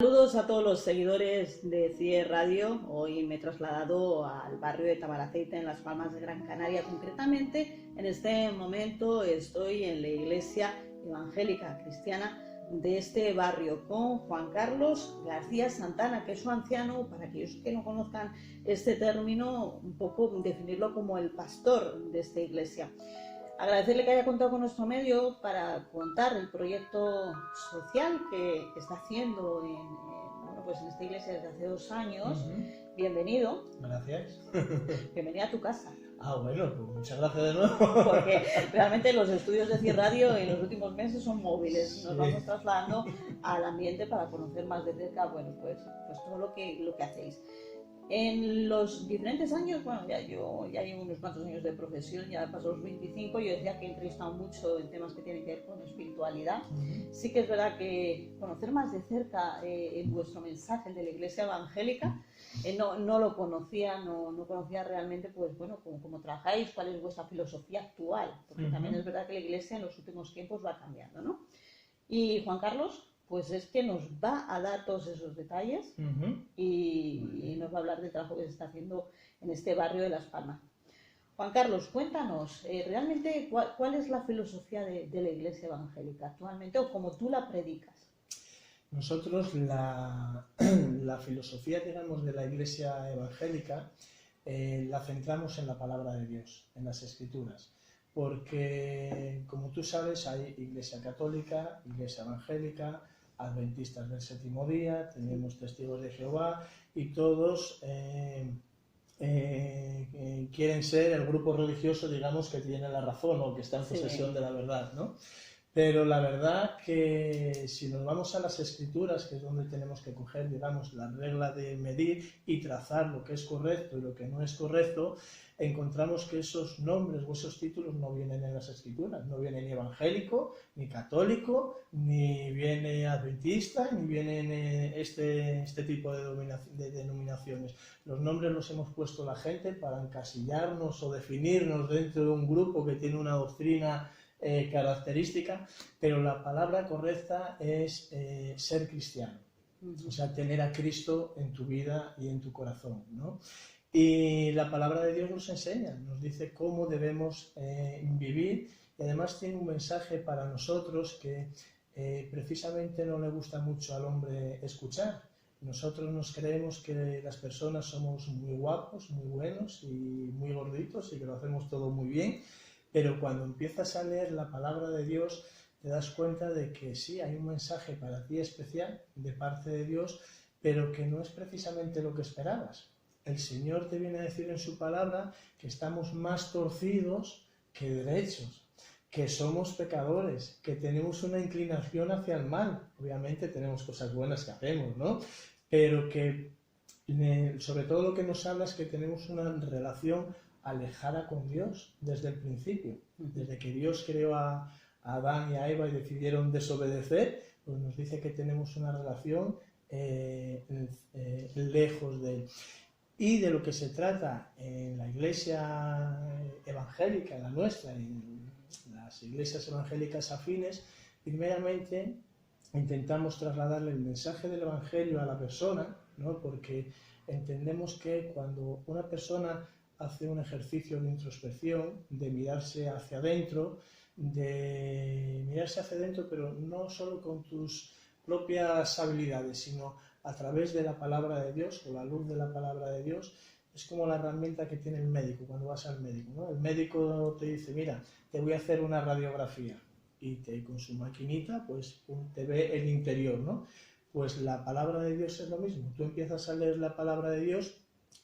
Saludos a todos los seguidores de CIE Radio. Hoy me he trasladado al barrio de Tamaraceite, en Las Palmas de Gran Canaria. Concretamente, en este momento estoy en la iglesia evangélica cristiana de este barrio con Juan Carlos García Santana, que es su anciano. Para aquellos que no conozcan este término, un poco definirlo como el pastor de esta iglesia. Agradecerle que haya contado con nuestro medio para contar el proyecto social que está haciendo en esta iglesia desde hace 2 años. Bienvenido. Gracias. Bienvenida a tu casa. Bueno, pues muchas gracias de nuevo. Porque realmente los estudios de CIE Radio en los últimos meses son móviles. Nos vamos trasladando al ambiente para conocer más de cerca, pues todo lo que hacéis. En los diferentes años, yo ya llevo unos cuantos años de profesión, ya pasó los 25, yo decía que he entrevistado mucho en temas que tienen que ver con espiritualidad. Sí que es verdad que conocer más de cerca vuestro mensaje, el de la Iglesia Evangélica, no lo conocía, no conocía realmente, cómo trabajáis, cuál es vuestra filosofía actual, porque también es verdad que la Iglesia en los últimos tiempos va cambiando, ¿no? Y Juan Carlos, pues es que nos va a dar todos esos detalles y nos va a hablar del trabajo que se está haciendo en este barrio de Las Palmas. Juan Carlos, cuéntanos, realmente cuál es la filosofía de la Iglesia Evangélica actualmente, o como tú la predicas. Nosotros la filosofía, digamos, de la Iglesia Evangélica la centramos en la palabra de Dios, en las Escrituras. Porque, como tú sabes, hay Iglesia Católica, Iglesia Evangélica, Adventistas del Séptimo Día, tenemos Testigos de Jehová y todos quieren ser el grupo religioso, digamos, que tiene la razón o que está en posesión de la verdad, ¿no? Pero la verdad que si nos vamos a las Escrituras, que es donde tenemos que coger, digamos, la regla de medir y trazar lo que es correcto y lo que no es correcto, encontramos que esos nombres o esos títulos no vienen en las Escrituras. No viene ni evangélico, ni católico, ni viene adventista, ni vienen este tipo de denominaciones. Los nombres los hemos puesto la gente para encasillarnos o definirnos dentro de un grupo que tiene una doctrina característica, pero la palabra correcta es ser cristiano, o sea, tener a Cristo en tu vida y en tu corazón, ¿no? Y la palabra de Dios nos enseña, nos dice cómo debemos vivir, y además tiene un mensaje para nosotros que precisamente no le gusta mucho al hombre escuchar. Nosotros nos creemos que las personas somos muy guapos, muy buenos y muy gorditos y que lo hacemos todo muy bien. Pero cuando empiezas a leer la palabra de Dios, te das cuenta de que sí, hay un mensaje para ti especial de parte de Dios, pero que no es precisamente lo que esperabas. El Señor te viene a decir en su palabra que estamos más torcidos que derechos, que somos pecadores, que tenemos una inclinación hacia el mal. Obviamente tenemos cosas buenas que hacemos, ¿no? Pero que sobre todo lo que nos habla es que tenemos una relación alejada con Dios desde el principio. Desde que Dios creó a Adán y a Eva y decidieron desobedecer, pues nos dice que tenemos una relación lejos de Él. Y de lo que se trata en la iglesia evangélica, en la nuestra, en las iglesias evangélicas afines, primeramente intentamos trasladarle el mensaje del evangelio a la persona, ¿no? Porque entendemos que cuando una persona hace un ejercicio de introspección, de mirarse hacia adentro, pero no solo con tus propias habilidades, sino a través de la palabra de Dios o la luz de la palabra de Dios. Es como la herramienta que tiene el médico cuando vas al médico, ¿no? El médico te dice, mira, te voy a hacer una radiografía, y con su maquinita pues te ve el interior, ¿no? Pues la palabra de Dios es lo mismo. Tú empiezas a leer la palabra de Dios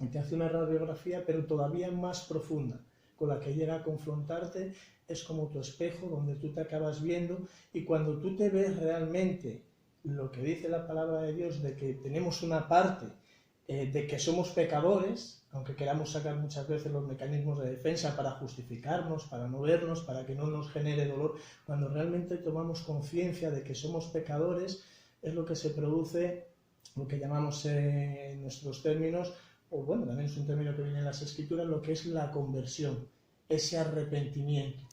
y te hace una radiografía, pero todavía más profunda, con la que llega a confrontarte. Es como tu espejo donde tú te acabas viendo, y cuando tú te ves realmente lo que dice la palabra de Dios, de que tenemos una parte, de que somos pecadores, aunque queramos sacar muchas veces los mecanismos de defensa para justificarnos, para no vernos, para que no nos genere dolor, cuando realmente tomamos conciencia de que somos pecadores, es lo que se produce, lo que llamamos en nuestros términos, o bueno, también es un término que viene en las Escrituras, lo que es la conversión, ese arrepentimiento.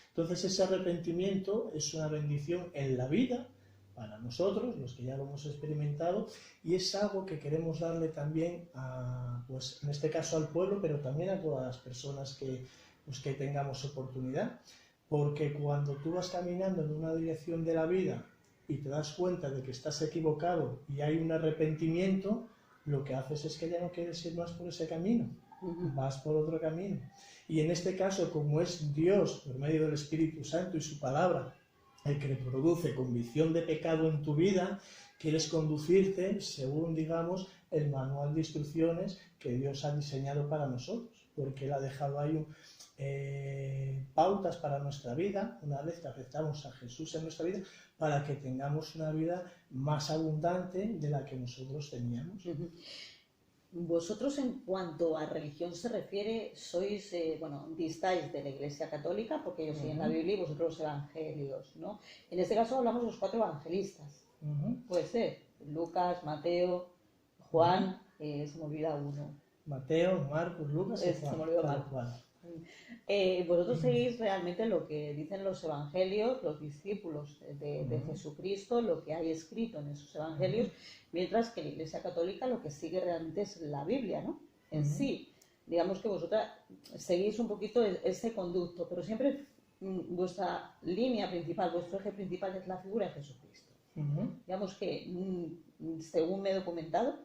Entonces ese arrepentimiento es una bendición en la vida, para nosotros, los que ya lo hemos experimentado, y es algo que queremos darle también a, pues en este caso al pueblo, pero también a todas las personas que, pues, que tengamos oportunidad, porque cuando tú vas caminando en una dirección de la vida y te das cuenta de que estás equivocado y hay un arrepentimiento, lo que haces es que ya no quieres ir más por ese camino, vas por otro camino. Y en este caso, como es Dios, por medio del Espíritu Santo y su palabra, el que produce convicción de pecado en tu vida, quieres conducirte según, digamos, el manual de instrucciones que Dios ha diseñado para nosotros, porque Él ha dejado ahí pautas para nuestra vida, una vez que aceptamos a Jesús en nuestra vida, para que tengamos una vida más abundante de la que nosotros teníamos. Vosotros, en cuanto a religión se refiere, sois, distáis de la Iglesia Católica, porque ellos siguen la Biblia y vosotros los evangelios, ¿no? En este caso hablamos de los 4 evangelistas. Puede ser Lucas, Mateo, Juan, se me olvida uno. Mateo, Marcos, Lucas y Juan. Se me olvidó Marcos. Vosotros seguís realmente lo que dicen los evangelios, los discípulos de Jesucristo, lo que hay escrito en esos evangelios, mientras que la Iglesia Católica lo que sigue realmente es la Biblia, ¿no? En sí, digamos que vosotras seguís un poquito ese conducto, pero siempre vuestra línea principal, vuestro eje principal es la figura de Jesucristo. Digamos que, según me he documentado,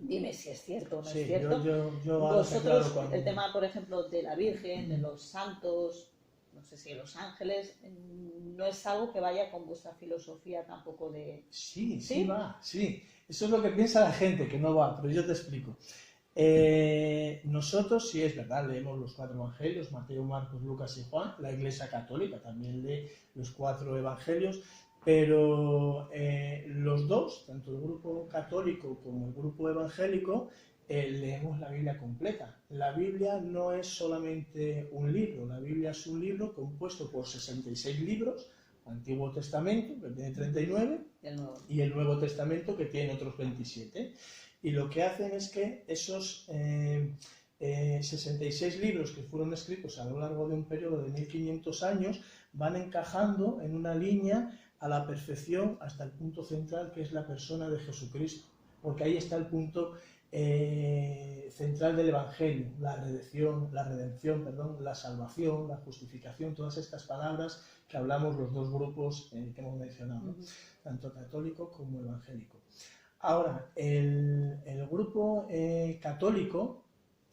dime si es cierto o no es cierto. Yo vosotros, el tema, por ejemplo, de la Virgen, de los santos, no sé si los ángeles, no es algo que vaya con vuestra filosofía tampoco de... Sí, va. Eso es lo que piensa la gente, que no va, pero yo te explico. Nosotros, sí es verdad, leemos los 4 evangelios, Mateo, Marcos, Lucas y Juan. La Iglesia Católica también lee los 4 evangelios, pero los dos, tanto el grupo católico como el grupo evangélico, leemos la Biblia completa. La Biblia no es solamente un libro, la Biblia es un libro compuesto por 66 libros, Antiguo Testamento, que tiene 39, y el Nuevo Testamento, que tiene otros 27. Y lo que hacen es que esos 66 libros que fueron escritos a lo largo de un periodo de 1500 años van encajando en una línea a la perfección hasta el punto central, que es la persona de Jesucristo, porque ahí está el punto central del Evangelio, la redención, la salvación, la justificación, todas estas palabras que hablamos los dos grupos que hemos mencionado, tanto católico como evangélico. Ahora, el grupo católico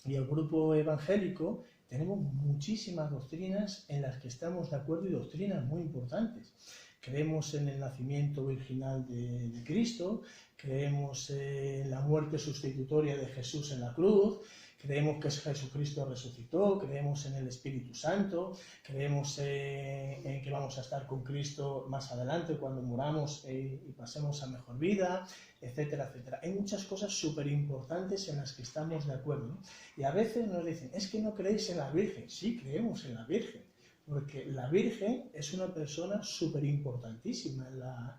y el grupo evangélico tenemos muchísimas doctrinas en las que estamos de acuerdo y doctrinas muy importantes. Creemos en el nacimiento virginal de Cristo, creemos en la muerte sustitutoria de Jesús en la cruz, creemos que Jesucristo resucitó, creemos en el Espíritu Santo, creemos en que vamos a estar con Cristo más adelante cuando muramos y pasemos a mejor vida, etcétera, etcétera. Hay muchas cosas súper importantes en las que estamos de acuerdo, ¿no? Y a veces nos dicen, es que no creéis en la Virgen. Sí, creemos en la Virgen, porque la Virgen es una persona súper importantísima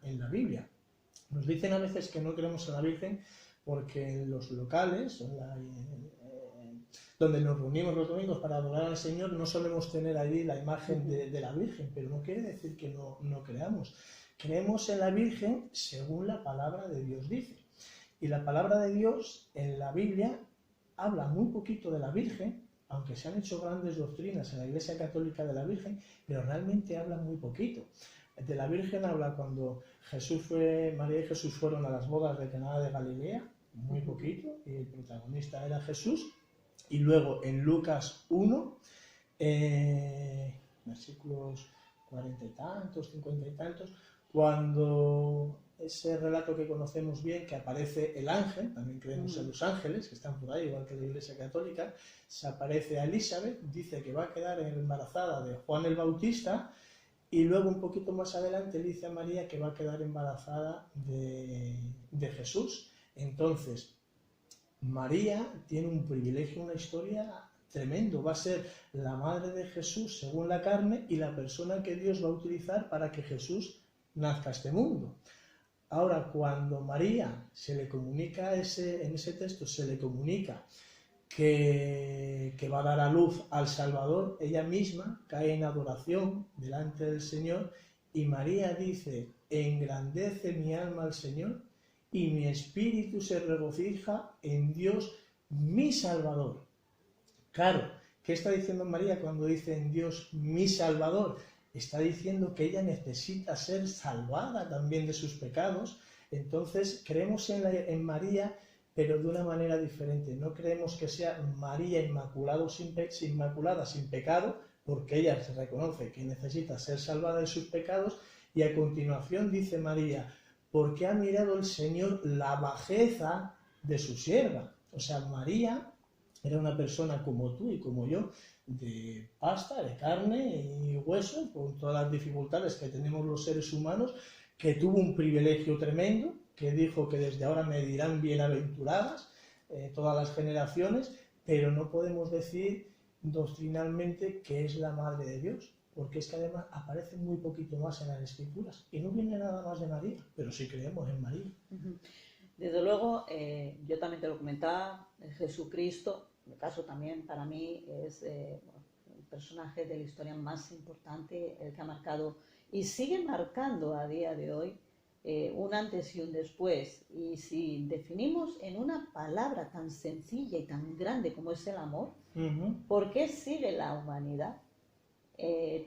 en la Biblia. Nos dicen a veces que no creemos en la Virgen porque en los locales, donde nos reunimos los domingos para adorar al Señor, no solemos tener allí la imagen de la Virgen, pero no quiere decir que no creamos. Creemos en la Virgen según la palabra de Dios dice. Y la palabra de Dios en la Biblia habla muy poquito de la Virgen, aunque se han hecho grandes doctrinas en la Iglesia Católica de la Virgen, pero realmente habla muy poquito. De la Virgen habla cuando María y Jesús fueron a las bodas de Caná de Galilea, muy poquito, y el protagonista era Jesús. Y luego en Lucas 1, versículos 40 y tantos, 50 y tantos, cuando ese relato que conocemos bien, que aparece el ángel, también creemos en los ángeles, que están por ahí, igual que la Iglesia Católica, se aparece a Elizabeth, dice que va a quedar embarazada de Juan el Bautista, y luego un poquito más adelante le dice a María que va a quedar embarazada de Jesús. Entonces, María tiene un privilegio, una historia tremendo, va a ser la madre de Jesús según la carne y la persona que Dios va a utilizar para que Jesús nazca a este mundo. Ahora, cuando María se le comunica en ese texto, se le comunica que va a dar a luz al Salvador, ella misma cae en adoración delante del Señor y María dice, engrandece mi alma al Señor y mi espíritu se regocija en Dios mi Salvador. Claro, ¿qué está diciendo María cuando dice en Dios mi Salvador? Está diciendo que ella necesita ser salvada también de sus pecados. Entonces creemos en María, pero de una manera diferente. No creemos que sea María inmaculada sin pecado, porque ella se reconoce que necesita ser salvada de sus pecados. Y a continuación dice María, porque ha mirado el Señor la bajeza de su sierva. O sea, María era una persona como tú y como yo, de pasta, de carne y hueso, con todas las dificultades que tenemos los seres humanos, que tuvo un privilegio tremendo, que dijo que desde ahora me dirán bienaventuradas todas las generaciones, pero no podemos decir doctrinalmente que es la Madre de Dios, porque es que además aparece muy poquito más en las Escrituras, y no viene nada más de María, pero sí creemos en María. Desde luego, yo también te lo comentaba, Jesucristo, en mi caso también, para mí es el personaje de la historia más importante, el que ha marcado y sigue marcando a día de hoy un antes y un después. Y si definimos en una palabra tan sencilla y tan grande como es el amor, ¿por qué sigue la humanidad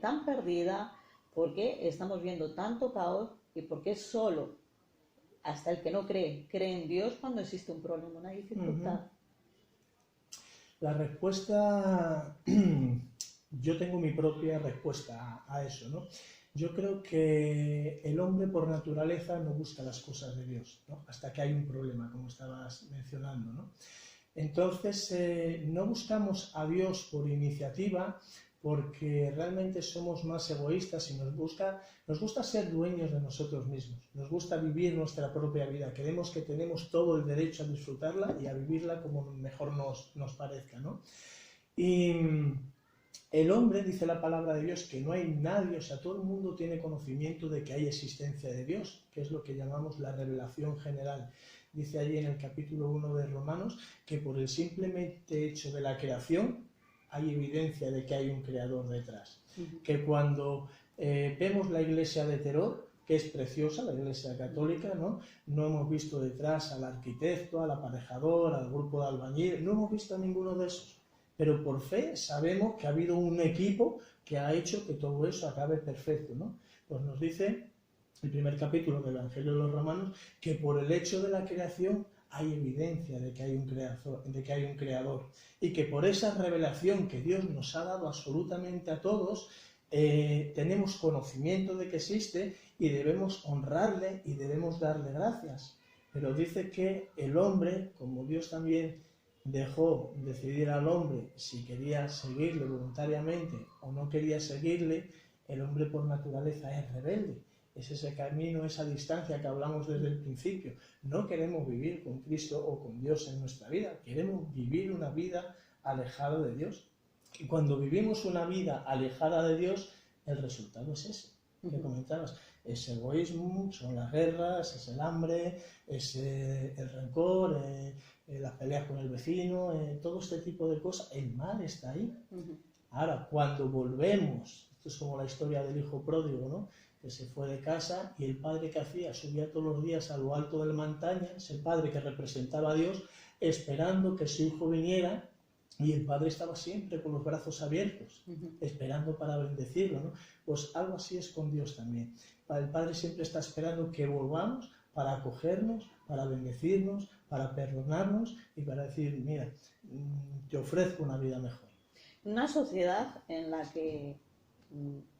tan perdida? ¿Por qué estamos viendo tanto caos? ¿Y por qué solo hasta el que no cree en Dios cuando existe un problema, una dificultad? La respuesta, yo tengo mi propia respuesta a eso, ¿no? Yo creo que el hombre por naturaleza no busca las cosas de Dios, ¿no? Hasta que hay un problema, como estabas mencionando, ¿no? Entonces, no buscamos a Dios por iniciativa, porque realmente somos más egoístas y nos gusta ser dueños de nosotros mismos, nos gusta vivir nuestra propia vida, creemos que tenemos todo el derecho a disfrutarla y a vivirla como mejor nos parezca, ¿no? Y el hombre, dice la palabra de Dios, que no hay nadie, o sea, todo el mundo tiene conocimiento de que hay existencia de Dios, que es lo que llamamos la revelación general. Dice allí en el capítulo 1 de Romanos que por el simplemente hecho de la creación hay evidencia de que hay un creador detrás. Que cuando vemos la iglesia de Teror, que es preciosa, la iglesia católica, ¿no? No hemos visto detrás al arquitecto, al aparejador, al grupo de albañiles, no hemos visto a ninguno de esos. Pero por fe sabemos que ha habido un equipo que ha hecho que todo eso acabe perfecto, ¿no? Pues nos dice el primer capítulo del Evangelio de los Romanos que por el hecho de la creación hay evidencia de que hay un creador, y que por esa revelación que Dios nos ha dado absolutamente a todos, tenemos conocimiento de que existe y debemos honrarle y debemos darle gracias. Pero dice que el hombre, como Dios también dejó decidir al hombre si quería seguirle voluntariamente o no quería seguirle, el hombre por naturaleza es rebelde. Es ese camino, esa distancia que hablamos desde el principio. No queremos vivir con Cristo o con Dios en nuestra vida, queremos vivir una vida alejada de Dios. Y cuando vivimos una vida alejada de Dios, el resultado es ese que comentabas. Es egoísmo, son las guerras, es el hambre, es el rencor, las peleas con el vecino, todo este tipo de cosas. El mal está ahí. Ahora, cuando volvemos, esto es como la historia del hijo pródigo, ¿no? Que se fue de casa y el padre que hacía, subía todos los días a lo alto de la montaña, es el padre que representaba a Dios, esperando que su hijo viniera, y el padre estaba siempre con los brazos abiertos, esperando para bendecirlo, ¿no? Pues algo así es con Dios también. El padre siempre está esperando que volvamos para acogernos, para bendecirnos, para perdonarnos y para decir, mira, te ofrezco una vida mejor. Una sociedad en la que,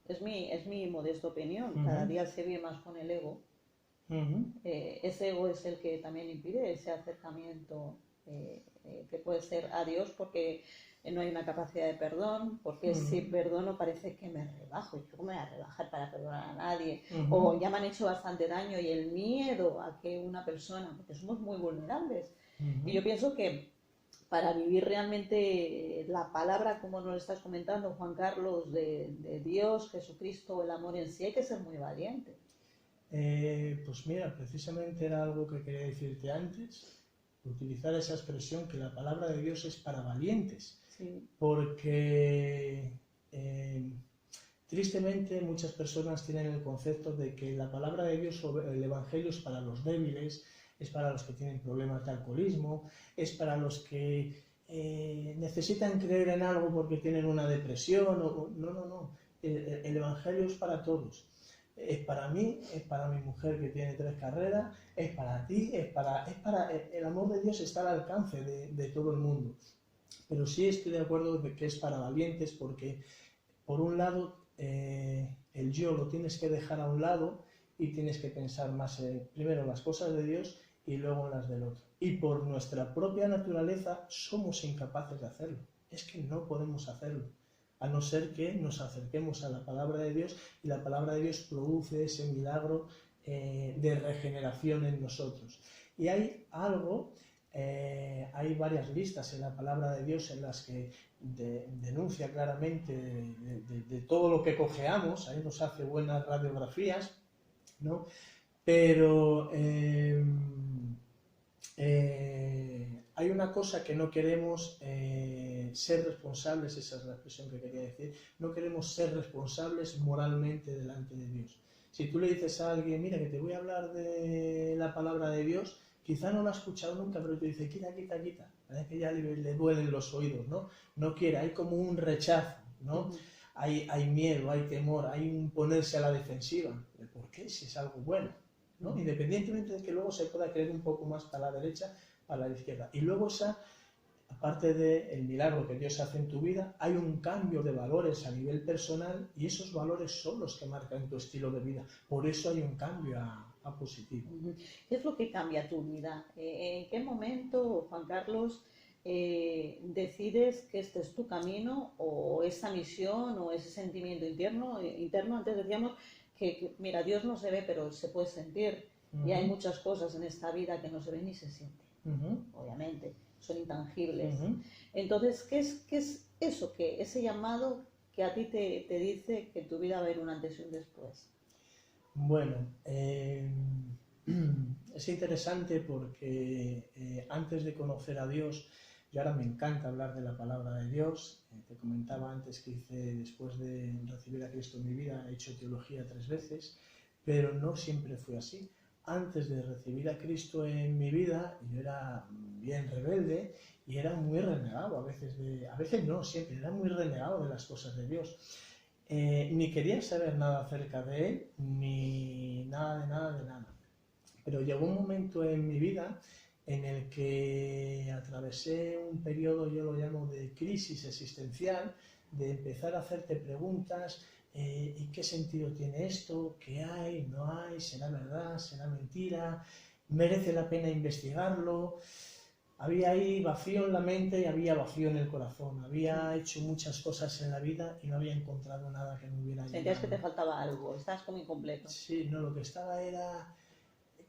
es mi modesta opinión, cada día se vive más con el ego. Ese ego es el que también impide ese acercamiento que puede ser a Dios, porque no hay una capacidad de perdón, porque si perdono parece que me rebajo, y ¿cómo me voy a rebajar para perdonar a nadie? O ya me han hecho bastante daño, y el miedo a que una persona, porque somos muy vulnerables, y yo pienso que para vivir realmente la palabra, como nos estás comentando, Juan Carlos, de Dios, Jesucristo, el amor en sí, hay que ser muy valiente. Pues mira, precisamente era algo que quería decirte antes, utilizar esa expresión que la palabra de Dios es para valientes, porque Tristemente, muchas personas tienen el concepto de que la palabra de Dios o el Evangelio es para los débiles, es para los que tienen problemas de alcoholismo, es para los que necesitan creer en algo porque tienen una depresión. No. El Evangelio es para todos. Es para mí, es para mi mujer que tiene 3 carreras, es para ti, el amor de Dios está al alcance de todo el mundo. Pero sí estoy de acuerdo de que es para valientes porque, por un lado, el yo lo tienes que dejar a un lado y tienes que pensar más primero en las cosas de Dios y luego en las del otro. Y por nuestra propia naturaleza somos incapaces de hacerlo. Es que no podemos hacerlo, a no ser que nos acerquemos a la palabra de Dios y la palabra de Dios produce ese milagro de regeneración en nosotros. Y hay algo, hay varias listas en la palabra de Dios en las que denuncia claramente de todo lo que cojeamos, ahí nos hace buenas radiografías, ¿no? Pero hay una cosa que no queremos ser responsables, esa es la expresión que quería decir, no queremos ser responsables moralmente delante de Dios. Si tú le dices a alguien, mira que te voy a hablar de la palabra de Dios, quizá no lo ha escuchado nunca, pero te dice, quita, parece que ya le duelen los oídos, ¿no? No quiere, hay como un rechazo, ¿no? Hay miedo, hay temor, hay un ponerse a la defensiva. ¿Por qué? Si es algo bueno, ¿no? Independientemente de que luego se pueda creer un poco más para la derecha, para la izquierda. Y luego aparte del milagro que Dios hace en tu vida, hay un cambio de valores a nivel personal y esos valores son los que marcan tu estilo de vida. Por eso hay un cambio a positivo. ¿Qué es lo que cambia tu vida? ¿En qué momento, Juan Carlos, decides que este es tu camino o esa misión o ese sentimiento interno? Antes decíamos que, mira, Dios no se ve, pero se puede sentir. Y hay muchas cosas en esta vida que no se ven ni se sienten. Obviamente, son intangibles. Entonces, ¿qué es eso? Ese llamado que a ti te dice que en tu vida va a haber un antes y un después. Bueno, es interesante porque antes de conocer a Dios, y ahora me encanta hablar de la palabra de Dios. Te comentaba antes que después de recibir a Cristo en mi vida, he hecho teología 3 veces, pero no siempre fue así. Antes de recibir a Cristo en mi vida, yo era bien rebelde y era muy renegado, a veces no, siempre, era muy renegado de las cosas de Dios. Ni quería saber nada acerca de Él, ni nada de nada. Pero llegó un momento en mi vida en el que atravesé un periodo, yo lo llamo de crisis existencial, de empezar a hacerte preguntas. ¿Y qué sentido tiene esto? ¿Qué hay? ¿No hay? ¿Será verdad? ¿Será mentira? ¿Merece la pena investigarlo? Había ahí vacío en la mente y había vacío en el corazón. Había hecho muchas cosas en la vida y no había encontrado nada que me hubiera ayudado. Sentías que te faltaba algo, estabas como incompleto. Sí, no, lo que estaba era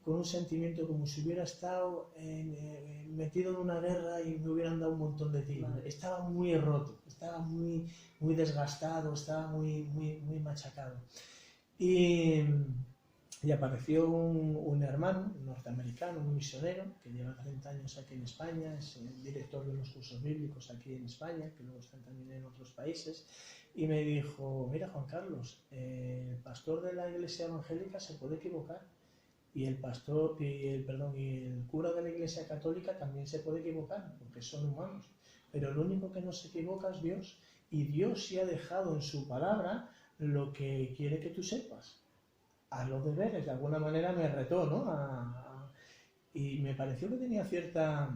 con un sentimiento como si hubiera estado metido en una guerra y me hubieran dado un montón de tiros. Vale. Estaba muy roto, estaba muy desgastado, estaba muy machacado. Y apareció un hermano norteamericano, un misionero, que lleva 30 años aquí en España, es el director de unos cursos bíblicos aquí en España, que luego están también en otros países, y me dijo, mira Juan Carlos, el pastor de la iglesia evangélica se puede equivocar. Y el cura de la Iglesia Católica también se puede equivocar, porque son humanos. Pero el único que no se equivoca es Dios. Y Dios sí ha dejado en su palabra lo que quiere que tú sepas. A los deberes, de alguna manera me retó, ¿no? Y me pareció que tenía cierta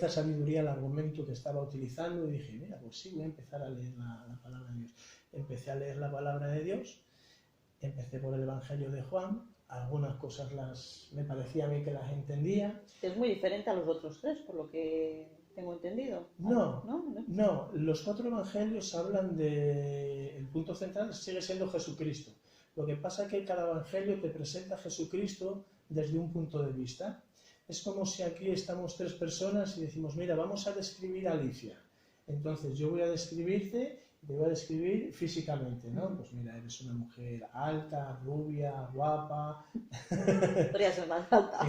sabiduría el argumento que estaba utilizando y dije, mira, pues sí, voy a empezar a leer la palabra de Dios. Empecé a leer la palabra de Dios, empecé por el Evangelio de Juan. Algunas cosas me parecía a mí que las entendía. Es muy diferente a los otros 3, por lo que tengo entendido. No, los 4 evangelios hablan el punto central sigue siendo Jesucristo. Lo que pasa es que cada evangelio te presenta a Jesucristo desde un punto de vista. Es como si aquí estamos 3 personas y decimos, mira, vamos a describir a Alicia. Entonces yo voy a describirte, te voy a describir físicamente, ¿no? Pues mira, eres una mujer alta, rubia, guapa. Podría ser más alta.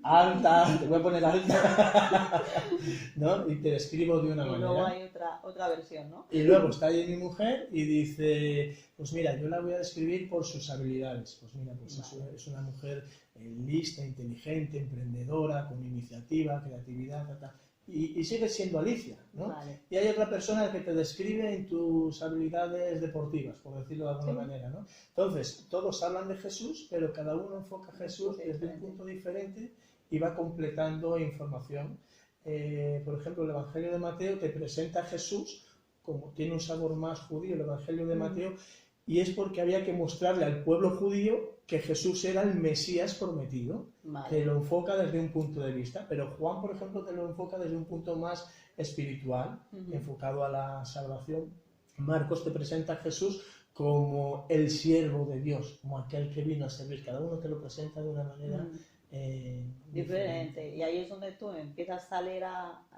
Alta, te voy a poner alta, ¿no? Y te describo de una Y manera. luego hay otra versión, ¿no? Y luego está ahí mi mujer y dice, pues mira, yo la voy a describir por sus habilidades. Pues mira, pues es una mujer lista, inteligente, emprendedora, con iniciativa, creatividad, y sigue siendo Alicia, ¿no? Vale. Y hay otra persona que te describe en tus habilidades deportivas, por decirlo de alguna manera, ¿no? Entonces, todos hablan de Jesús, pero cada uno enfoca a Jesús desde un punto diferente y va completando información. Por ejemplo, el Evangelio de Mateo te presenta a Jesús como tiene un sabor más judío, el Evangelio de Mateo, y es porque había que mostrarle al pueblo judío que Jesús era el Mesías prometido, que lo enfoca desde un punto de vista, pero Juan, por ejemplo, te lo enfoca desde un punto más espiritual, enfocado a la salvación. Marcos te presenta a Jesús como el siervo de Dios, como aquel que vino a servir. Cada uno te lo presenta de una manera diferente. Y ahí es donde tú empiezas a leer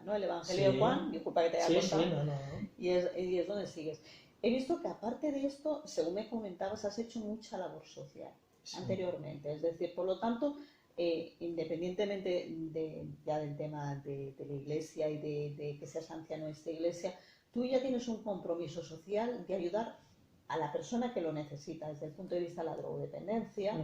¿no? el Evangelio de Juan, disculpa que te haya contado, no. Y es donde sigues. He visto que aparte de esto, según me comentabas, has hecho mucha labor social anteriormente. Es decir, por lo tanto, independientemente ya del tema de la iglesia y de que seas anciano en esta iglesia, tú ya tienes un compromiso social de ayudar a la persona que lo necesita desde el punto de vista de la drogodependencia,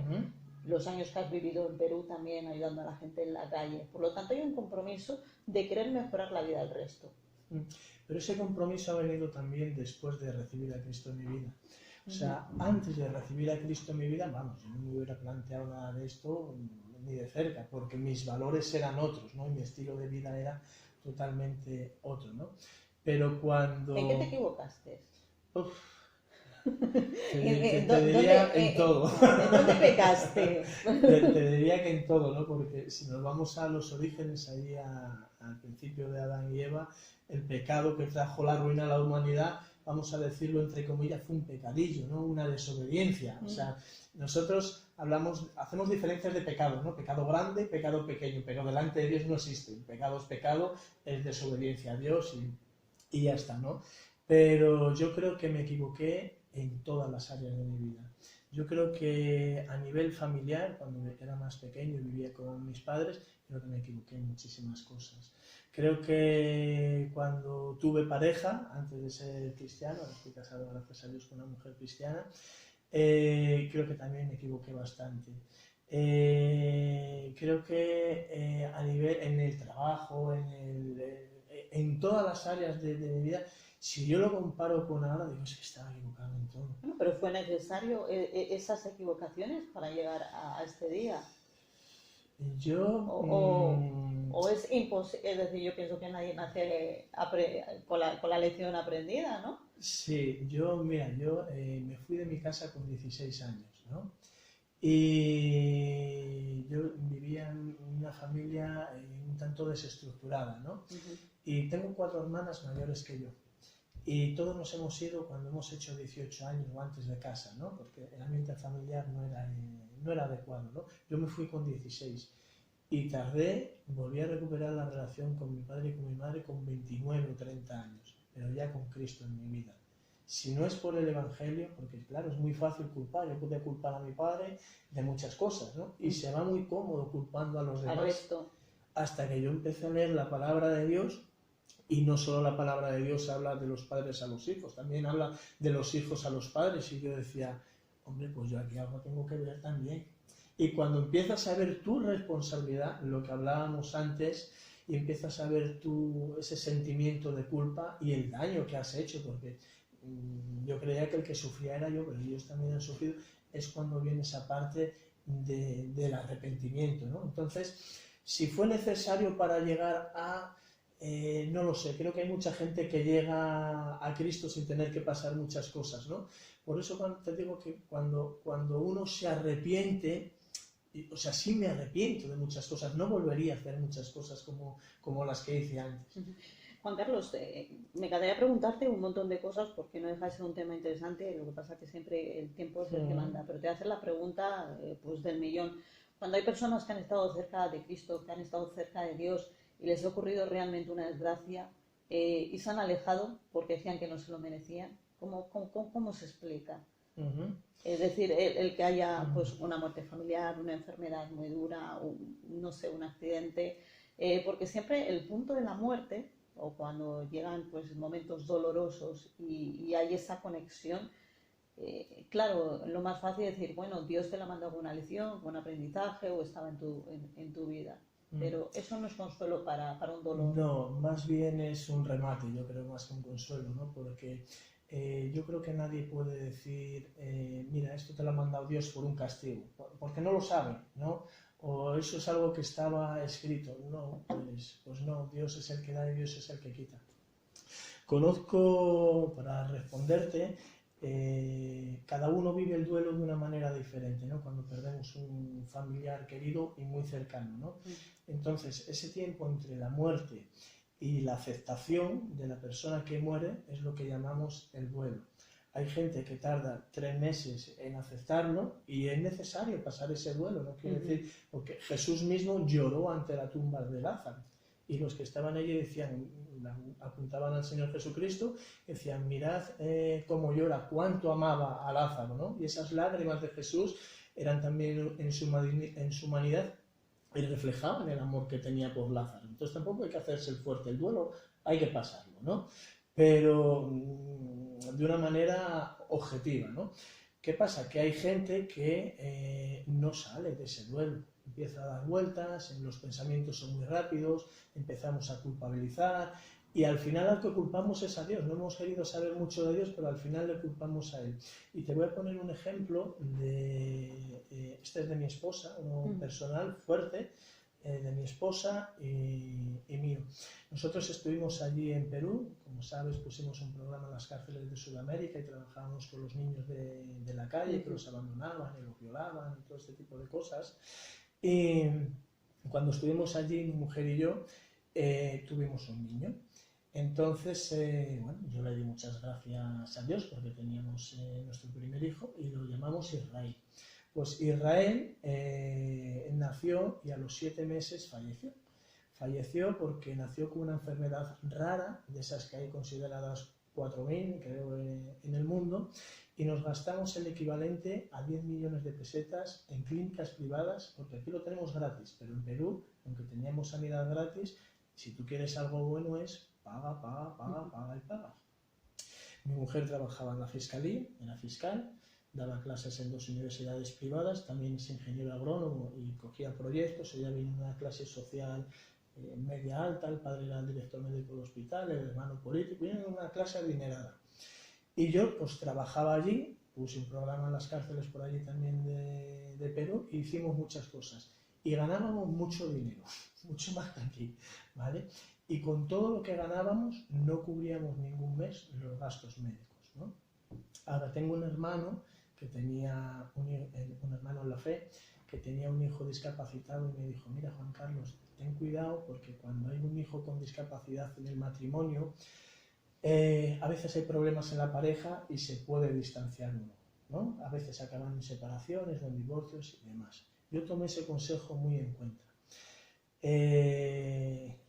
los años que has vivido en Perú también ayudando a la gente en la calle. Por lo tanto, hay un compromiso de querer mejorar la vida del resto. Pero ese compromiso ha venido también después de recibir a Cristo en mi vida. O sea, antes de recibir a Cristo en mi vida, vamos, yo no me hubiera planteado nada de esto ni de cerca, porque mis valores eran otros, ¿no? Y mi estilo de vida era totalmente otro, ¿no? Pero cuando... ¿En qué te equivocaste? Te diría en todo. ¿En dónde pecaste? Te diría que en todo, ¿no? Porque si nos vamos a los orígenes, ahí al principio de Adán y Eva, el pecado que trajo la ruina a la humanidad, vamos a decirlo entre comillas, fue un pecadillo, ¿no? Una desobediencia. O sea, nosotros hacemos diferencias de pecados, ¿no? Pecado grande, pecado pequeño, pero delante de Dios no existe. El pecado es pecado, es desobediencia a Dios y ya está, ¿no? Pero yo creo que me equivoqué en todas las áreas de mi vida. Yo creo que a nivel familiar, cuando era más pequeño y vivía con mis padres, creo que me equivoqué en muchísimas cosas. Creo que cuando tuve pareja, antes de ser cristiano, ahora estoy casado, gracias a Dios, con una mujer cristiana, creo que también me equivoqué bastante. Creo que a nivel, en el trabajo, en todas las áreas de mi vida, si yo lo comparo con ahora, digo, es que estaba equivocado en todo. Bueno, pero fue necesario esas equivocaciones para llegar a este día. O es imposible, es decir, yo pienso que nadie nace con la lección aprendida, ¿no? Sí, mira, yo me fui de mi casa con 16 años, ¿no? Y yo vivía en una familia un tanto desestructurada, ¿no? Y tengo 4 hermanas mayores que yo. Y todos nos hemos ido cuando hemos hecho 18 años o antes de casa, ¿no? Porque el ambiente familiar no era adecuado, ¿no? Yo me fui con 16 y volví a recuperar la relación con mi padre y con mi madre con 29 o 30 años, pero ya con Cristo en mi vida. Si no es por el Evangelio, porque claro, es muy fácil culpar, yo podía culpar a mi padre de muchas cosas, ¿no? Y se va muy cómodo culpando a los demás. Hasta que yo empecé a leer la palabra de Dios. Y no solo la palabra de Dios habla de los padres a los hijos, también habla de los hijos a los padres. Y yo decía, hombre, pues yo aquí algo tengo que ver también. Y cuando empiezas a ver tu responsabilidad, lo que hablábamos antes, y empiezas a ver ese sentimiento de culpa y el daño que has hecho, porque yo creía que el que sufría era yo, pero ellos también han sufrido, es cuando viene esa parte del arrepentimiento, ¿no? Entonces, si fue necesario para llegar a... no lo sé, creo que hay mucha gente que llega a Cristo sin tener que pasar muchas cosas, ¿no? Por eso te digo que cuando uno se arrepiente, o sea, sí me arrepiento de muchas cosas, no volvería a hacer muchas cosas como las que hice antes. Juan Carlos, me encantaría preguntarte un montón de cosas porque no deja de ser un tema interesante, lo que pasa es que siempre el tiempo es el que manda, pero te voy a hacer la pregunta pues del millón. Cuando hay personas que han estado cerca de Cristo, que han estado cerca de Dios, y les ha ocurrido realmente una desgracia, y se han alejado porque decían que no se lo merecían. ¿Cómo se explica? Es decir, el que haya pues una muerte familiar, una enfermedad muy dura, no sé, un accidente, porque siempre el punto de la muerte, o cuando llegan pues momentos dolorosos y hay esa conexión, claro, lo más fácil es decir, bueno, Dios te la mandó con una lección, con un aprendizaje o estaba en tu vida. Pero eso no es consuelo para un dolor. No, más bien es un remate, yo creo, más que un consuelo, ¿no? Porque yo creo que nadie puede decir, mira, esto te lo ha mandado Dios por un castigo, porque no lo sabe, ¿no? O eso es algo que estaba escrito. No, pues no, Dios es el que da y Dios es el que quita. Conozco, para responderte, cada uno vive el duelo de una manera diferente, ¿no? Cuando perdemos un familiar querido y muy cercano, ¿no? Entonces, ese tiempo entre la muerte y la aceptación de la persona que muere es lo que llamamos el duelo. Hay gente que tarda 3 meses en aceptarlo y es necesario pasar ese duelo, no quiere decir, porque Jesús mismo lloró ante la tumba de Lázaro. Y los que estaban allí decían, apuntaban al Señor Jesucristo, decían, mirad cómo llora, cuánto amaba a Lázaro, ¿no? Y esas lágrimas de Jesús eran también en su humanidad y reflejaban el amor que tenía por Lázaro. Entonces tampoco hay que hacerse el fuerte, el duelo hay que pasarlo, ¿no? Pero de una manera objetiva, ¿no? ¿Qué pasa? Que hay gente que no sale de ese duelo, empieza a dar vueltas, los pensamientos son muy rápidos, empezamos a culpabilizar y al final al que culpamos es a Dios. No hemos querido saber mucho de Dios, pero al final le culpamos a Él. Y te voy a poner un ejemplo, este es de mi esposa, uno personal, fuerte, de mi esposa y mío. Nosotros estuvimos allí en Perú, como sabes, pusimos un programa en las cárceles de Sudamérica y trabajábamos con los niños de la calle que los abandonaban y los violaban y todo este tipo de cosas. Y cuando estuvimos allí, mi mujer y yo, tuvimos un niño. Entonces, bueno, yo le di muchas gracias a Dios porque teníamos nuestro primer hijo y lo llamamos Israel. Pues Israel nació y a los 7 meses falleció. Falleció porque nació con una enfermedad rara, de esas que hay consideradas 4.000, creo, en el mundo, y nos gastamos el equivalente a 10 millones de pesetas en clínicas privadas, porque aquí lo tenemos gratis, pero en Perú, aunque teníamos sanidad gratis, si tú quieres algo bueno es paga y paga. Mi mujer trabajaba en la fiscalía, era fiscal, daba clases en 2 universidades privadas, también es ingeniero agrónomo y cogía proyectos. Ella vino en una clase social media alta, el padre era el director médico del hospital, el hermano político, vino en una clase adinerada. Y yo pues trabajaba allí, puse un programa en las cárceles por allí también de Perú y hicimos muchas cosas. Y ganábamos mucho dinero, mucho más que aquí, ¿vale? Y con todo lo que ganábamos no cubríamos ningún mes los gastos médicos, ¿no? Ahora tengo un hermano que tenía un hermano en la fe que tenía un hijo discapacitado y me dijo, mira Juan Carlos, ten cuidado porque cuando hay un hijo con discapacidad en el matrimonio, a veces hay problemas en la pareja y se puede distanciar uno, ¿no? A veces acaban en separaciones o en divorcios y demás. Yo tomé ese consejo muy en cuenta.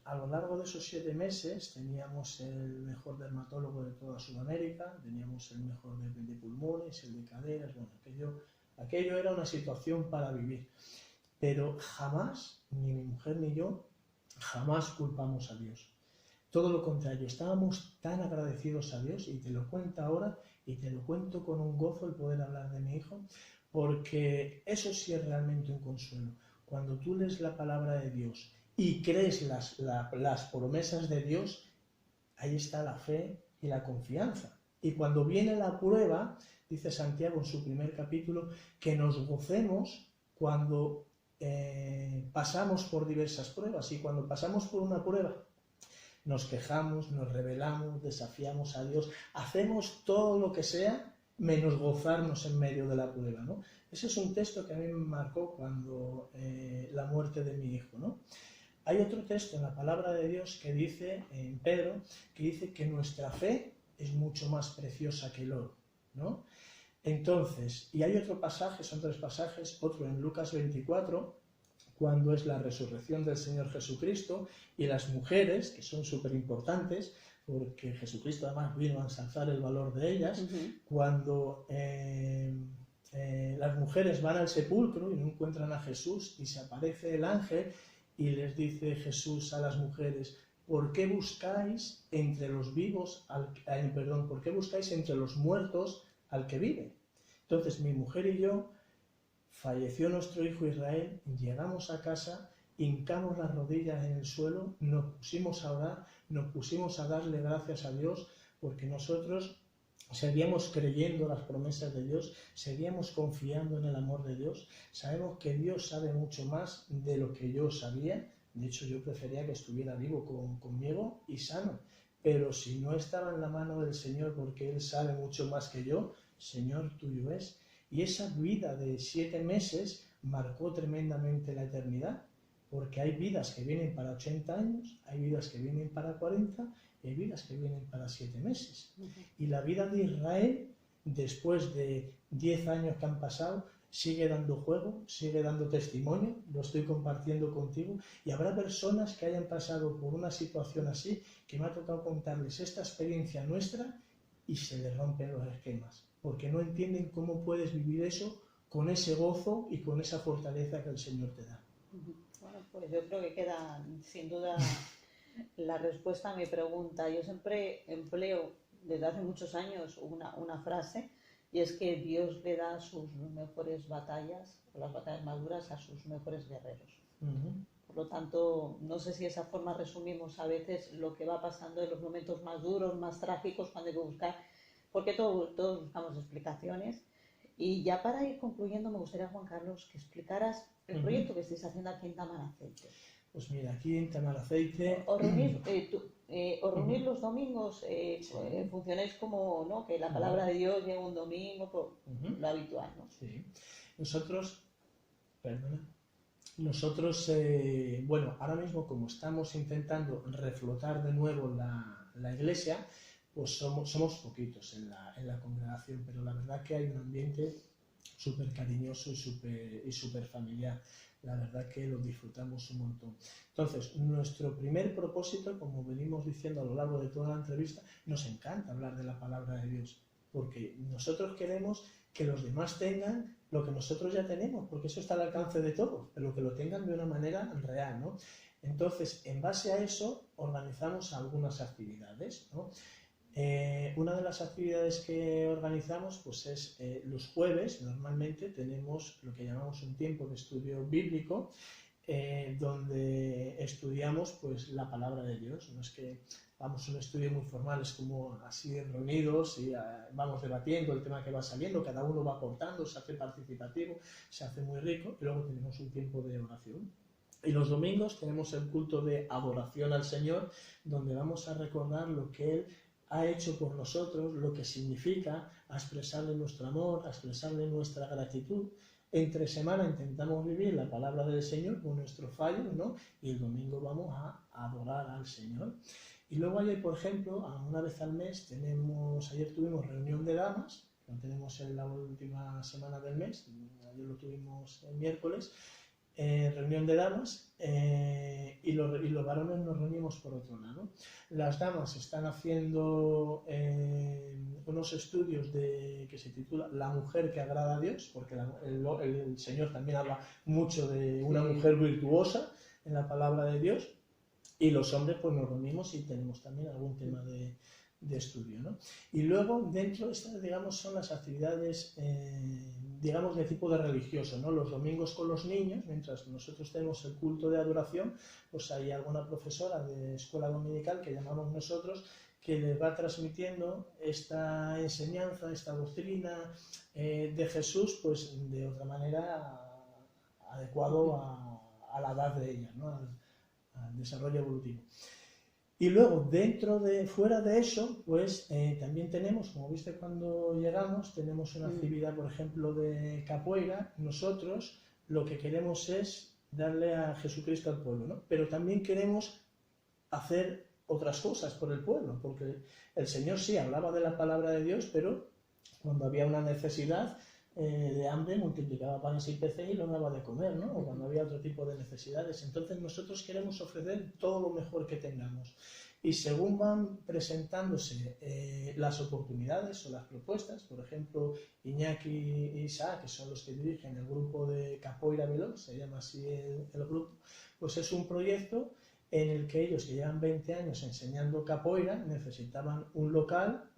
A lo largo de esos 7 meses teníamos el mejor dermatólogo de toda Sudamérica, teníamos el mejor de pulmones, el de caderas, bueno, aquello era una situación para vivir. Pero jamás, ni mi mujer ni yo, jamás culpamos a Dios. Todo lo contrario, estábamos tan agradecidos a Dios, y te lo cuento ahora, y te lo cuento con un gozo el poder hablar de mi hijo, porque eso sí es realmente un consuelo. Cuando tú lees la palabra de Dios y crees las promesas de Dios, ahí está la fe y la confianza. Y cuando viene la prueba, dice Santiago en su primer capítulo, que nos gocemos cuando pasamos por diversas pruebas. Y cuando pasamos por una prueba, nos quejamos, nos rebelamos, desafiamos a Dios, hacemos todo lo que sea menos gozarnos en medio de la prueba, ¿no? Ese es un texto que a mí me marcó cuando la muerte de mi hijo, ¿no? Hay otro texto en la palabra de Dios que dice, en Pedro, que dice que nuestra fe es mucho más preciosa que el oro, ¿no? Entonces, y hay otro pasaje, son 3 pasajes, otro en Lucas 24, cuándo es la resurrección del Señor Jesucristo, y las mujeres, que son súper importantes, porque Jesucristo además vino a ensalzar el valor de ellas, cuando las mujeres van al sepulcro y no encuentran a Jesús, y se aparece el ángel y les dice Jesús a las mujeres: ¿por qué buscáis entre los vivos, ¿por qué buscáis entre los muertos al que vive? Entonces mi mujer y yo, falleció nuestro hijo Israel, llegamos a casa, hincamos las rodillas en el suelo, nos pusimos a orar, nos pusimos a darle gracias a Dios, porque nosotros seguíamos creyendo las promesas de Dios, seguíamos confiando en el amor de Dios. Sabemos que Dios sabe mucho más de lo que yo sabía. De hecho, yo prefería que estuviera vivo conmigo y sano. Pero si no estaba en la mano del Señor, porque Él sabe mucho más que yo, Señor, tuyo es. Y esa vida de 7 meses marcó tremendamente la eternidad, porque hay vidas que vienen para 80 años, hay vidas que vienen para 40, y hay vidas que vienen para 7 meses. Y la vida de Israel, después de 10 años que han pasado, sigue dando juego, sigue dando testimonio, lo estoy compartiendo contigo, y habrá personas que hayan pasado por una situación así, que me ha tocado contarles esta experiencia nuestra y se les rompen los esquemas, porque no entienden cómo puedes vivir eso con ese gozo y con esa fortaleza que el Señor te da. Bueno, pues yo creo que queda sin duda la respuesta a mi pregunta. Yo siempre empleo desde hace muchos años una frase, y es que Dios le da sus mejores batallas, o las batallas más duras, a sus mejores guerreros. Por lo tanto, no sé si de esa forma resumimos a veces lo que va pasando en los momentos más duros, más trágicos, cuando hay que buscar, porque todos buscamos explicaciones. Y ya para ir concluyendo, me gustaría, Juan Carlos, que explicaras el proyecto que estáis haciendo aquí en Tamaraceite. Pues mira, aquí en Tamaraceite... Os reunís los domingos, funcionáis como, ¿no?, que la palabra de Dios llega un domingo, por lo habitual, ¿no? Sí. Nosotros, bueno, ahora mismo como estamos intentando reflotar de nuevo la iglesia, pues somos poquitos en la congregación, pero la verdad que hay un ambiente súper cariñoso y súper familiar. La verdad que lo disfrutamos un montón. Entonces, nuestro primer propósito, como venimos diciendo a lo largo de toda la entrevista, nos encanta hablar de la palabra de Dios, porque nosotros queremos que los demás tengan lo que nosotros ya tenemos, porque eso está al alcance de todos, pero que lo tengan de una manera real, ¿no? Entonces, en base a eso, organizamos algunas actividades, ¿no? Una de las actividades que organizamos pues es los jueves. Normalmente tenemos lo que llamamos un tiempo de estudio bíblico, donde estudiamos pues la palabra de Dios. No es que vamos a un estudio muy formal, es como así reunidos y vamos debatiendo el tema que va saliendo, cada uno va aportando, se hace participativo, se hace muy rico, y luego tenemos un tiempo de oración. Y los domingos tenemos el culto de adoración al Señor, donde vamos a recordar lo que Él ha hecho por nosotros, lo que significa, a expresarle nuestro amor, a expresarle nuestra gratitud. Entre semana intentamos vivir la palabra del Señor con nuestros fallos, ¿no? Y el domingo vamos a adorar al Señor. Y luego ayer, por ejemplo, una vez al mes ayer tuvimos reunión de damas, que lo tenemos en la última semana del mes, ayer lo tuvimos el miércoles, reunión de damas, y los varones nos reunimos por otro lado. Las damas están haciendo unos estudios que se titula La mujer que agrada a Dios, porque el Señor también habla mucho de una mujer virtuosa en la palabra de Dios, y los hombres pues nos reunimos y tenemos también algún tema de estudio, ¿no? Y luego dentro de estas, digamos, son las actividades digamos de tipo de religioso, ¿no? Los domingos con los niños, mientras nosotros tenemos el culto de adoración, pues hay alguna profesora de escuela dominical que llamamos nosotros, que les va transmitiendo esta enseñanza, esta doctrina de Jesús, pues de otra manera adecuado a la edad de ella, ¿no? Al desarrollo evolutivo. Y luego, fuera de eso, pues también tenemos, como viste cuando llegamos, tenemos una actividad, por ejemplo, de capoeira. Nosotros lo que queremos es darle a Jesucristo al pueblo, ¿no? Pero también queremos hacer otras cosas por el pueblo, porque el Señor sí hablaba de la palabra de Dios, pero cuando había una necesidad, de hambre multiplicaba panes y peces y lo daba de comer, ¿no? O cuando había otro tipo de necesidades. Entonces nosotros queremos ofrecer todo lo mejor que tengamos. Y según van presentándose las oportunidades o las propuestas, por ejemplo, Iñaki y Isaac, que son los que dirigen el grupo de Capoeira Veloz, se llama así el grupo, pues es un proyecto en el que ellos, que llevan 20 años enseñando capoeira, necesitaban un local,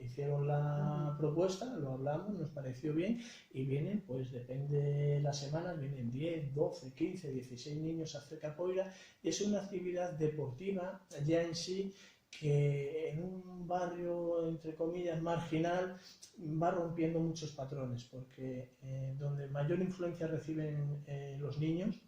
hicieron la propuesta, lo hablamos, nos pareció bien, y vienen, pues depende de las semanas, vienen 10, 12, 15, 16 niños a hacer capoeira, y es una actividad deportiva ya en sí, que en un barrio, entre comillas, marginal, va rompiendo muchos patrones, porque donde mayor influencia reciben los niños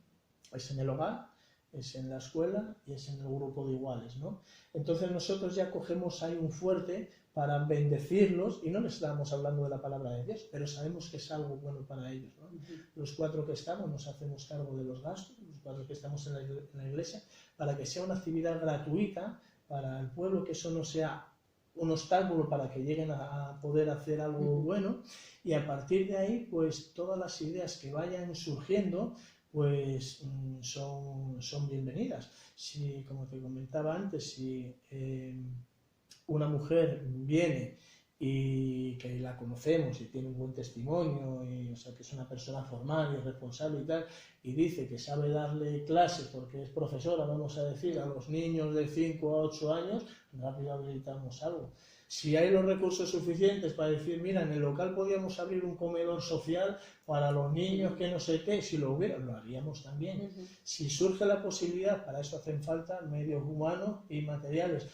es en el hogar, es en la escuela y es en el grupo de iguales, ¿no? Entonces nosotros ya cogemos ahí un fuerte para bendecirlos, y no les estamos hablando de la palabra de Dios, pero sabemos que es algo bueno para ellos, ¿no? Los 4 que estamos nos hacemos cargo de los gastos, los 4 que estamos en la iglesia, para que sea una actividad gratuita para el pueblo, que eso no sea un obstáculo para que lleguen a poder hacer algo bueno, y a partir de ahí, pues todas las ideas que vayan surgiendo, pues son bienvenidas. Si, como te comentaba antes, si una mujer viene y que la conocemos y tiene un buen testimonio, y, o sea, que es una persona formal y responsable y tal, y dice que sabe darle clase porque es profesora, vamos a decir, a los niños de 5 a 8 años, rápido habilitamos algo. Si hay los recursos suficientes para decir, mira, en el local podíamos abrir un comedor social para los niños, que no sé qué, si lo hubiera, lo haríamos también. Si surge la posibilidad, para eso hacen falta medios humanos y materiales.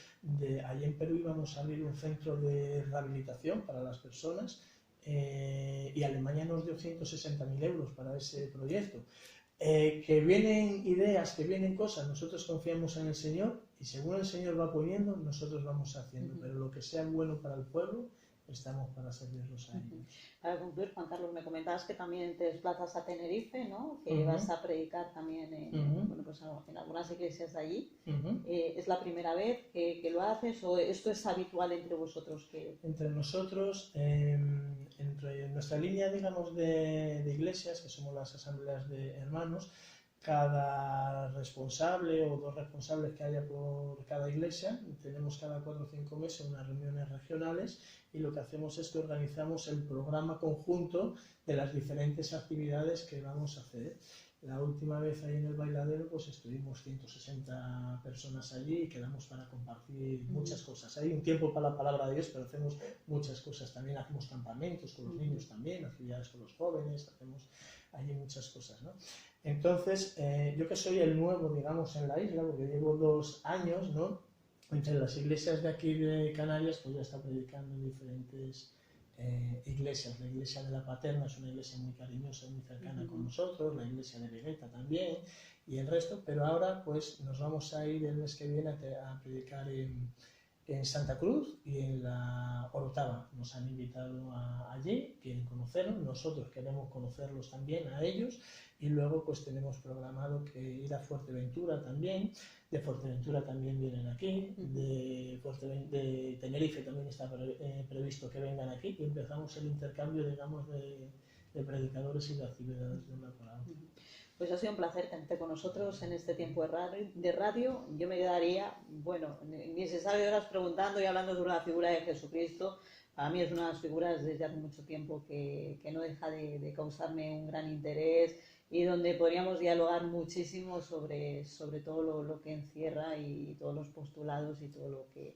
Allí en Perú íbamos a abrir un centro de rehabilitación para las personas, y Alemania nos dio 160.000 euros para ese proyecto. Que vienen ideas, que vienen cosas, nosotros confiamos en el Señor, y según el Señor va poniendo, nosotros vamos haciendo, pero lo que sea bueno para el pueblo, estamos para servirlos a ellos. Para concluir, Juan Carlos, me comentabas que también te desplazas a Tenerife, ¿no? Que vas a predicar también bueno, pues en algunas iglesias de allí. ¿Es la primera vez que lo haces, o esto es habitual entre vosotros? Entre nosotros, entre nuestra línea, digamos, de iglesias, que somos las asambleas de hermanos, cada responsable o 2 responsables que haya por cada iglesia, tenemos cada 4 o 5 meses unas reuniones regionales, y lo que hacemos es que organizamos el programa conjunto de las diferentes actividades que vamos a hacer. La última vez ahí en el bailadero, pues estuvimos 160 personas allí y quedamos para compartir muchas cosas. Hay un tiempo para la palabra de Dios, pero hacemos muchas cosas. También hacemos campamentos con los niños también, actividades con los jóvenes, hacemos allí muchas cosas, ¿no? Entonces, yo que soy el nuevo, digamos, en la isla, porque llevo 2 años, ¿no? Entre las iglesias de aquí de Canarias, pues ya está predicando en diferentes iglesias. La iglesia de la Paterna es una iglesia muy cariñosa, muy cercana con nosotros, la iglesia de Vegeta también, y el resto, pero ahora pues nos vamos a ir el mes que viene a predicar en Santa Cruz y en la Orotava. Nos han invitado allí, quieren conocernos, nosotros queremos conocerlos también a ellos, y luego pues tenemos programado que ir a Fuerteventura también. De Fuerteventura también vienen aquí, de Tenerife también está previsto que vengan aquí, y empezamos el intercambio, digamos, de predicadores y de actividades de una por otra. Pues ha sido un placer tenerte con nosotros en este tiempo de radio. Yo me quedaría, bueno, ni se sabe de horas preguntando y hablando sobre la figura de Jesucristo. Para mí es una de las figuras desde hace mucho tiempo que no deja de causarme un gran interés, y donde podríamos dialogar muchísimo sobre todo lo que encierra, y todos los postulados y todo lo que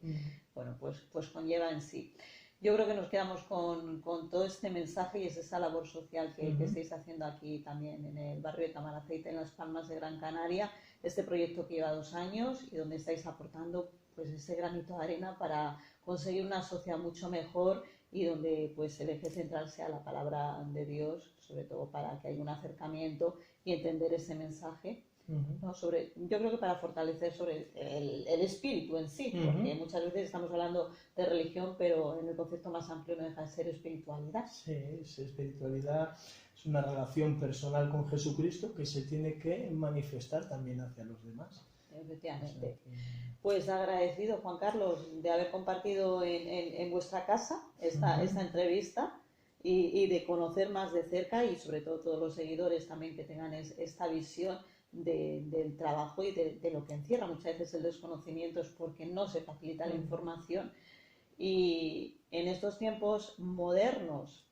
bueno, pues conlleva en sí. Yo creo que nos quedamos con todo este mensaje, y es esa labor social que estáis haciendo aquí también en el barrio de Tamaraceite, en Las Palmas de Gran Canaria, este proyecto que lleva 2 años y donde estáis aportando pues ese granito de arena para conseguir una sociedad mucho mejor, y donde pues el eje central sea la palabra de Dios, sobre todo para que haya un acercamiento y entender ese mensaje. ¿No? Yo creo que para fortalecer sobre el espíritu en sí, porque muchas veces estamos hablando de religión, pero en el concepto más amplio no deja de ser espiritualidad. Sí, espiritualidad es una relación personal con Jesucristo que se tiene que manifestar también hacia los demás. Efectivamente. Pues agradecido, Juan Carlos, de haber compartido en vuestra casa esta entrevista. y de conocer más de cerca, y sobre todo todos los seguidores también que tengan esta visión del trabajo y de lo que encierra. Muchas veces el desconocimiento es porque no se facilita la información, y en estos tiempos modernos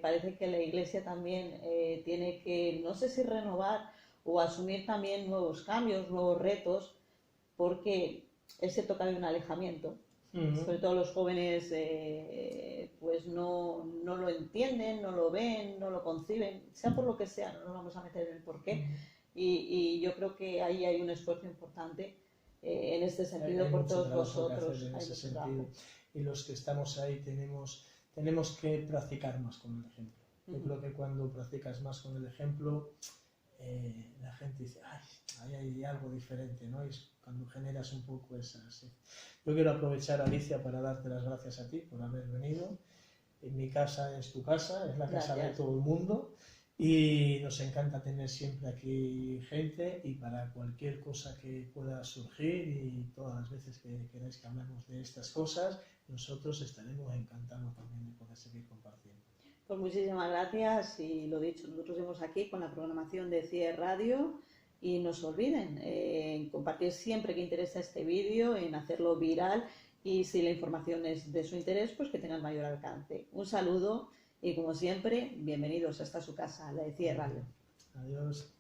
parece que la Iglesia también tiene que, no sé si renovar o asumir también nuevos cambios, nuevos retos, porque es cierto que hay un alejamiento. Sobre todo los jóvenes pues no lo entienden, no lo ven, no lo conciben, sea por lo que sea, no nos vamos a meter en el porqué. Y yo creo que ahí hay un esfuerzo importante en este sentido hay por mucho todos trabajo que vosotros. hacer en Hay ese mucho sentido. trabajo. Y los que estamos ahí tenemos que practicar más con el ejemplo. Yo creo que cuando practicas más con el ejemplo, la gente dice, ay, ahí hay algo diferente, ¿no? Y es cuando generas un poco esas... Yo quiero aprovechar, Alicia, para darte las gracias a ti por haber venido. En mi casa es tu casa, es la casa de todo el mundo, y nos encanta tener siempre aquí gente, y para cualquier cosa que pueda surgir y todas las veces que queráis que hablemos de estas cosas, nosotros estaremos encantados también de poder seguir compartiendo. Pues muchísimas gracias, y lo dicho, nosotros vemos aquí con la programación de CIE Radio, y no se olviden en compartir siempre que interesa este vídeo, en hacerlo viral, y si la información es de su interés, pues que tenga el mayor alcance. Un saludo, y como siempre, bienvenidos a esta su casa, la de CIE Radio. Adiós.